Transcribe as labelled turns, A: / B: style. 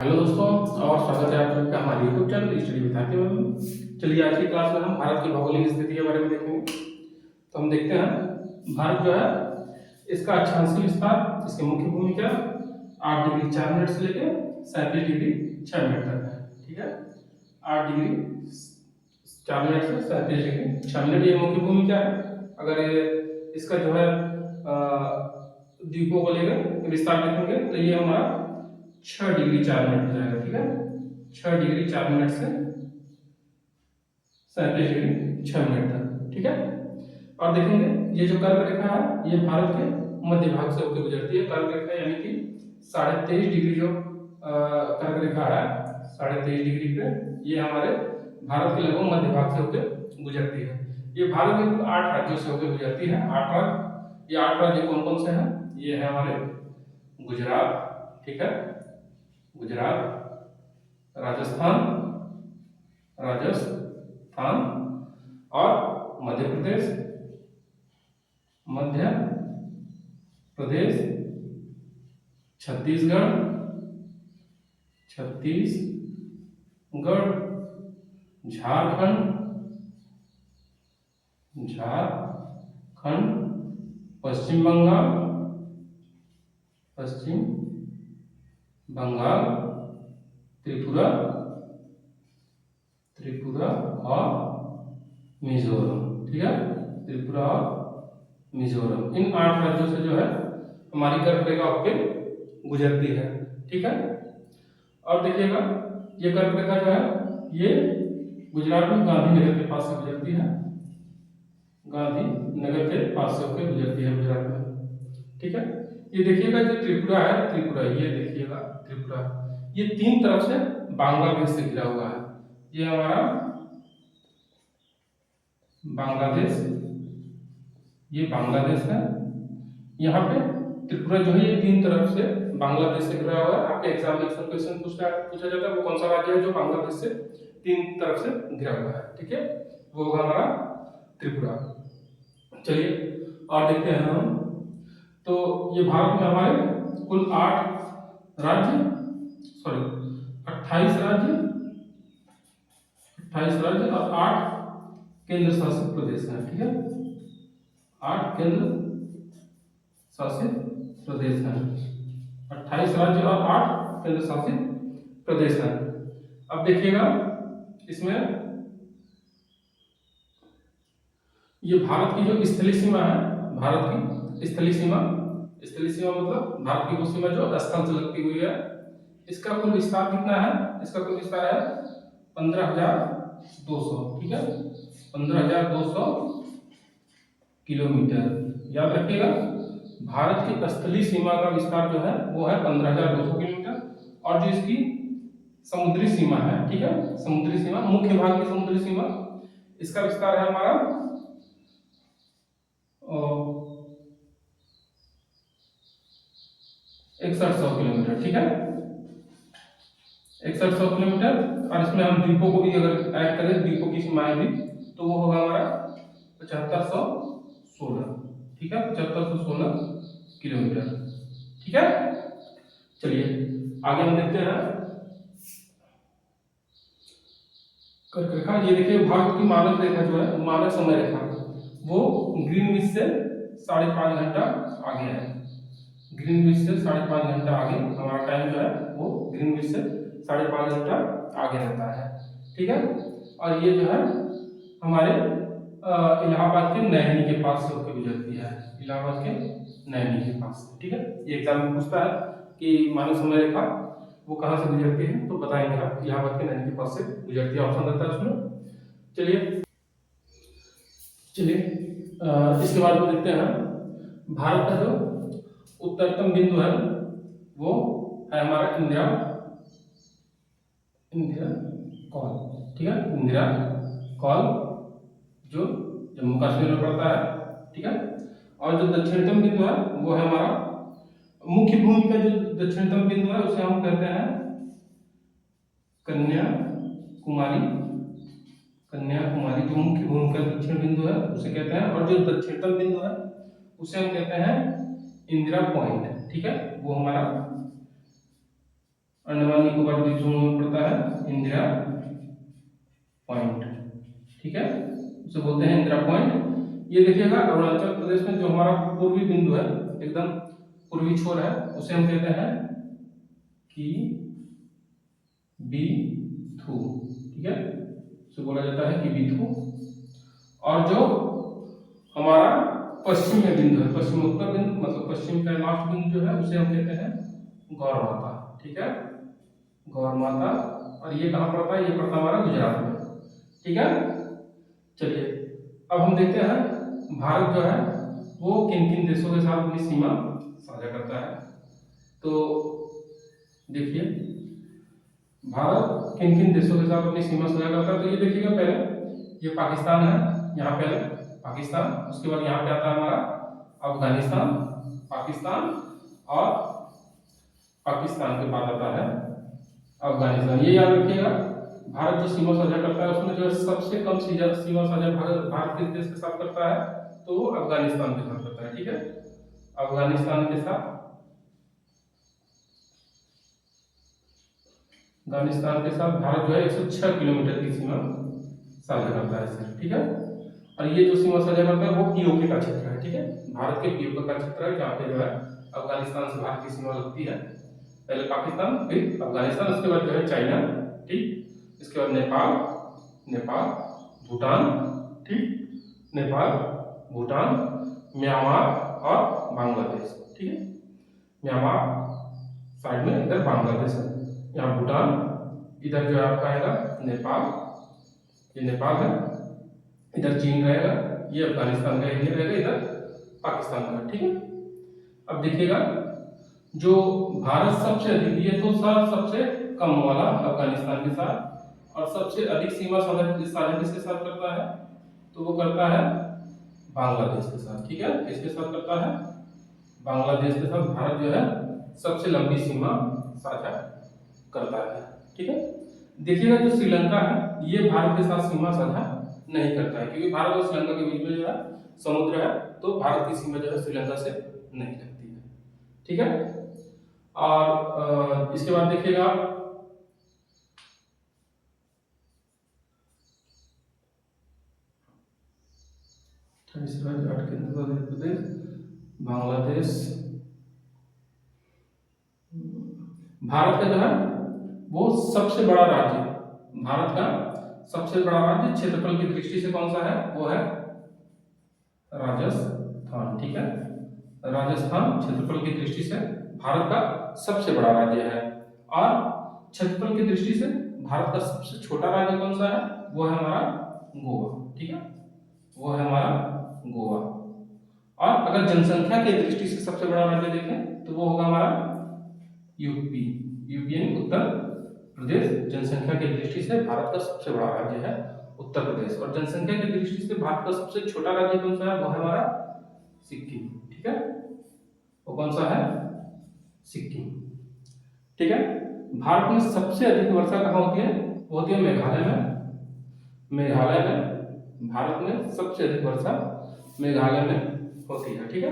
A: Hello दोस्तों, और स्वागत है आप सभी का हमारे यूट्यूब चैनल स्टडी विद हाथी में। चलिए आज की क्लास में हम भारत की भौगोलिक स्थिति के बारे में देखेंगे। तो हम देखते हैं भारत जो है इसका अक्षांशीय विस्तार, इसकी मुख्य भूमिका 8 डिग्री 4 मिनट से लेकर 37 डिग्री 6 मिनट तक है। ठीक है, 8 डिग्री 4 मिनट से 37 डिग्री 6 मिनट ये मुख्य भूमिका है। अगर इसका जो है द्वीपों को लेकर विस्तार देखेंगे तो ये हमारा 6 डिग्री 4 मिनट हो जाएगा। ठीक है, 6 डिग्री 4 मिनट से 37 डिग्री 6 मिनट तक। ठीक है, और देखेंगे ये जो कर्क रेखा है ये भारत के मध्य भाग से होकर गुजरती है। कर्क रेखा यानी कि 23.5 डिग्री जो कर्क रेखा है 23.5 डिग्री पे ये हमारे भारत के लगभग मध्य भाग से होकर गुजरती है। ये भारत के कुल 8 राज्यों से होकर गुजरती है। 8 राज्य, ये 8 राज्य कौन कौन से हैं? ये है हमारे गुजरात, ठीक है, गुजरात, राजस्थान, राजस्थान और मध्य प्रदेश, मध्य प्रदेश, छत्तीसगढ़, छत्तीसगढ़, झारखंड, झारखंड, पश्चिम बंगाल, पश्चिम बंगाल, त्रिपुरा, त्रिपुरा और मिजोरम। ठीक है, त्रिपुरा और मिजोरम, इन 8 राज्यों से जो है हमारी कर्क रेखा होकर गुजरती है। ठीक है, और देखिएगा ये कर्क रेखा जो है ये गुजरात में गांधीनगर के पास से गुजरती है। गांधीनगर के पास से होकर गुजरती है गुजरात में। ठीक है, ये देखिएगा जो त्रिपुरा है, त्रिपुरा ये देखिएगा त्रिपुरा ये 3 तरफ से बांग्लादेश से घिरा हुआ है। ये हमारा बांग्लादेश, ये बांग्लादेश है। यहाँ पे त्रिपुरा जो है ये 3 तरफ से बांग्लादेश से घिरा हुआ है। आपके एग्जामिनेशन क्वेश्चन पूछा जाता है वो कौन सा राज्य है जो बांग्लादेश से 3 तरफ से घिरा हुआ है। ठीक है, वो होगा हमारा त्रिपुरा। चलिए और देखते हैं हम, तो ये भारत में हमारे कुल 8 राज्य, सॉरी 28 राज्य, 28 राज्य और 8 केंद्र शासित प्रदेश हैं। ठीक है, 8 केंद्र शासित प्रदेश हैं। 28 राज्य और 8 केंद्र शासित प्रदेश हैं। अब देखिएगा इसमें ये भारत की जो स्थलीय सीमा है, भारत की स्थलीय सीमा, स्थलीय सीमा मतलब भारत की वो सीमा जो स्थल से लगती हुई है, इसका कुल विस्तार कितना है? इसका कुल विस्तार है 15,200। ठीक है, 15,200 किलोमीटर। याद रखिएगा भारत की स्थलीय सीमा का विस्तार जो है वो है 15,200 किलोमीटर। और जो इसकी समुद्री सीमा है, ठीक है, समुद्री सीमा, मुख्य भाग की समुद्री सीमा, इसका विस्तार है हमारा 6100 किलोमीटर। ठीक है, 6100 किलोमीटर। और इसमें हम द्वीपों को भी अगर ऐड करें, द्वीपों की सीमाएं भी, तो वो होगा हमारा 7516। ठीक है, 7516 किलोमीटर। ठीक है, चलिए आगे हम देखते हैं कर्क रेखा। ये देखिए भारत की मानक रेखा जो है, मानक समय रेखा, वो ग्रीनविच से 5.5 घंटा आगे है। ग्रीनविच से 5.5 घंटा आगे हमारा टाइम जो है वो ग्रीनविच से 5.5 घंटा आगे रहता है। ठीक है, और ये जो है हमारे इलाहाबाद के नैनी के पास से होकर गुजरती है। इलाहाबाद के नैनी के पास से। ठीक है, ये एग्जाम में पूछता है कि मानव समय रेखा वो कहाँ से गुजरती है, तो बताएंगे आप इलाहाबाद के नैनी के पास से गुजरती है, ऑप्शन रहता है उसमें। चलिए चलिए इसके बाद में देखते हैं भारत का जो उत्तरतम बिंदु है वो है हमारा इंदिरा कौल। ठीक है, इंदिरा कौल जो जम्मू कश्मीर में पड़ता है। ठीक है, और जो दक्षिणतम बिंदु है वो है हमारा मुख्य भूमि का जो दक्षिणतम बिंदु है उसे हम कहते हैं कन्याकुमारी। कन्याकुमारी जो मुख्य भूमि का दक्षिण बिंदु है उसे कहते हैं, और जो दक्षिणतम बिंदु है उसे हम कहते हैं इंदिरा पॉइंट। ठीक है, वो हमारा अंडमान निकोबार द्वीप समूह में पड़ता है इंदिरा पॉइंट, ठीक है, उसे बोलते हैं इंदिरा पॉइंट। ये देखिएगा अरुणाचल प्रदेश में जो हमारा पूर्वी बिंदु है, एकदम पूर्वी छोर है, उसे हम कहते हैं कि बीथू, ठीक है, उसे बोला जाता है कि बीथू। और जो हमारा पश्चिम में बिंदु है, पश्चिम उत्तर बिंदु मतलब पश्चिम का लास्ट बिंदु जो है उसे हम कहते हैं गौर माता, ठीक है, गौर माता। और ये कहाँ पड़ता है? ये पड़ता है हमारा गुजरात में, ठीक है। चलिए अब हम देखते हैं भारत जो है वो किन किन देशों के साथ अपनी सीमा साझा करता है। तो देखिए भारत किन किन देशों के साथ अपनी सीमा साझा करता है। तो ये देखिएगा, पहले ये पाकिस्तान है, यहाँ पहले पाकिस्तान, उसके बाद यहाँ पे आता है हमारा अफगानिस्तान, पाकिस्तान, और पाकिस्तान के बाद आता है अफगानिस्तान। ये याद रखिएगा, भारत जो सीमा साझा करता है उसमें जो है सबसे कम सीमा साझा भारत किस देश के साथ करता है? तो अफगानिस्तान के साथ करता है, ठीक है, अफगानिस्तान के साथ, अफगानिस्तान के साथ भारत जो है 106 किलोमीटर की सीमा साझा करता है इससे, ठीक है। और ये जो सीमा साझा करता है वो पीओके का क्षेत्र है, ठीक है, भारत के पीओके का क्षेत्र है, जहाँ पे जो है अफगानिस्तान से भारत की सीमा लगती है। पहले पाकिस्तान, फिर अफगानिस्तान, उसके बाद जो है चाइना, ठीक, इसके बाद नेपाल, भूटान, ठीक, नेपाल, भूटान, म्यांमार और बांग्लादेश, ठीक है, म्यांमार साइड में, इधर बांग्लादेश है, यहाँ भूटान, इधर जो है आपका आएगा नेपाल, ये नेपाल है, इधर चीन रहेगा, ये अफगानिस्तान का एरिया रहेगा, इधर पाकिस्तान का, ठीक है। अब देखिएगा जो भारत सबसे अधिक, ये तो सबसे कम वाला अफगानिस्तान के साथ, और सबसे अधिक सीमा साझा किसके साथ करता है? तो वो करता है बांग्लादेश के साथ, ठीक है, किसके साथ करता है? बांग्लादेश के साथ भारत जो है सबसे लंबी सीमा साझा करता है, ठीक है। देखिएगा जो श्रीलंका है ये भारत के साथ सीमा साझा नहीं करता है, क्योंकि भारत और श्रीलंका के बीच में जो है समुद्र है, तो भारत की सीमा जो है श्रीलंका से नहीं लगती है, ठीक है। और इसके बाद देखिएगा प्रदेश, बांग्लादेश, भारत का जो है वो सबसे बड़ा राज्य, भारत का सबसे बड़ा राज्य क्षेत्रफल की दृष्टि से कौन सा है? वो है राजस्थान, ठीक है, राजस्थान क्षेत्रफल की दृष्टि से भारत का सबसे बड़ा राज्य है। और क्षेत्रफल की दृष्टि से भारत का सबसे छोटा राज्य कौन सा है? वो है हमारा गोवा, ठीक है, वो है हमारा गोवा। और अगर जनसंख्या की दृष्टि से सबसे बड़ा राज्य देखें तो वो होगा हमारा यूपी, यानी उत्तर प्रदेश। जनसंख्या की दृष्टि से भारत का सबसे बड़ा राज्य है उत्तर प्रदेश, और जनसंख्या की दृष्टि से भारत का सबसे छोटा राज्य कौन सा है? वो है हमारा सिक्किम, ठीक है, वो कौन सा है? सिक्किम, ठीक है। भारत में सबसे अधिक वर्षा कहाँ होती है? वो होती है मेघालय में, मेघालय में भारत में सबसे अधिक वर्षा मेघालय में होती है, ठीक है।